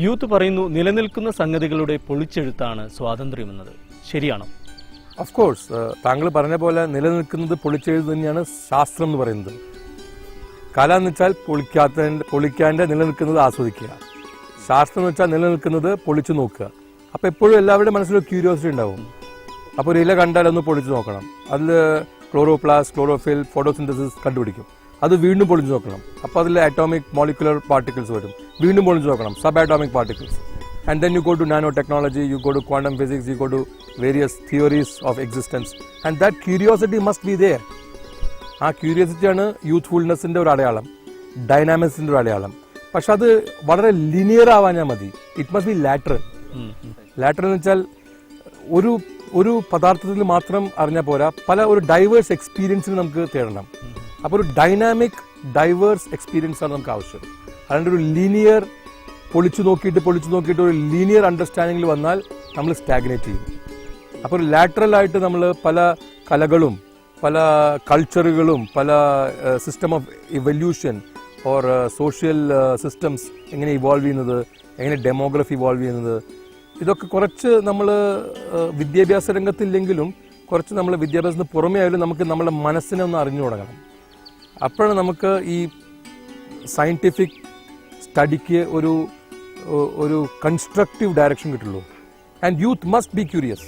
Youth പറയുന്നു നിലനിൽക്കുന്ന സംഗതികളുടെ പൊളിച്ചെഴുത്താണ് സ്വാതന്ത്ര്യമെന്നത്. ശരിയാണോ? ഓഫ് കോഴ്സ്, താങ്കൾ പറഞ്ഞ പോലെ നിലനിൽക്കുന്നത് പൊളിച്ചെഴുത്ത് തന്നെയാണ് ശാസ്ത്രം എന്ന് പറയുന്നത്. കല എന്ന് വെച്ചാൽ പൊളിക്കാൻ്റെ നിലനിൽക്കുന്നത് ആസ്വദിക്കുക. ശാസ്ത്രം എന്ന് വെച്ചാൽ നിലനിൽക്കുന്നത് പൊളിച്ചു നോക്കുക. അപ്പോൾ എപ്പോഴും എല്ലാവരുടെയും മനസ്സിലൊരു ക്യൂരിയോസിറ്റി ഉണ്ടാവും. അപ്പോൾ ഒരു ഇല കണ്ടാൽ ഒന്ന് പൊളിച്ചു നോക്കണം. അതിൽ ക്ലോറോപ്ലാസ്റ്റ്, ക്ലോറോഫിൽ, ഫോട്ടോസിന്തസിസ് കണ്ടുപിടിക്കും. അത് വീണ്ടും പൊളിച്ചു നോക്കണം. അപ്പോൾ അതിൽ അറ്റോമിക് മോളിക്കുലർ പാർട്ടിക്കിൾസ് വരും. വീണ്ടും പൊളിച്ചു നോക്കണം, sub atomic particles. And then you go to nanotechnology, you go to quantum physics, you go to various theories of existence. And that curiosity must be there. ആ ക്യൂരിയോസിറ്റിയാണ് യൂത്ത്ഫുൾനെസ്സിൻ്റെ ഒരു അടയാളം, ഡൈനാമിക്സിൻ്റെ ഒരു അടയാളം. പക്ഷെ അത് വളരെ ലിനിയർ ആവാഞ്ഞാൽ മതി. It must be lateral. Lateral എന്ന് വെച്ചാൽ ഒരു പദാർത്ഥത്തിൽ മാത്രം അറിഞ്ഞാൽ പോരാ, ഒരു ഡൈവേഴ്സ് എക്സ്പീരിയൻസിന് നമുക്ക് തേടണം. അപ്പോൾ ഒരു ഡൈനാമിക് ഡൈവേഴ്സ് എക്സ്പീരിയൻസ് ആണ് നമുക്ക് ആവശ്യം. അതുകൊണ്ട് ഒരു ലീനിയർ പൊളിച്ചു നോക്കിയിട്ട് ഒരു ലീനിയർ അണ്ടർസ്റ്റാൻഡിങ്ങിൽ വന്നാൽ നമ്മൾ സ്റ്റാഗ്നേറ്റ് ചെയ്യും. അപ്പോൾ ഒരു ലാറ്ററലായിട്ട് നമ്മൾ പല കലകളും പല കൾച്ചറുകളും പല system of evolution or social systems എങ്ങനെ ഇവോൾവ് ചെയ്യുന്നത്, എങ്ങനെ ഡെമോഗ്രഫി ഇവോൾവ് ചെയ്യുന്നത്, ഇതൊക്കെ കുറച്ച് നമ്മൾ വിദ്യാഭ്യാസ രംഗത്തില്ലെങ്കിലും കുറച്ച് നമ്മൾ വിദ്യാഭ്യാസത്തിന് പുറമേ ആയാലും നമുക്ക് നമ്മുടെ മനസ്സിനെ ഒന്ന് അറിഞ്ഞു തുടങ്ങണം. അപ്പോഴാണ് നമുക്ക് ഈ സയൻറ്റിഫിക് സ്റ്റഡിക്ക് ഒരു കൺസ്ട്രക്റ്റീവ് ഡയറക്ഷൻ കിട്ടുള്ളൂ. And youth must be curious.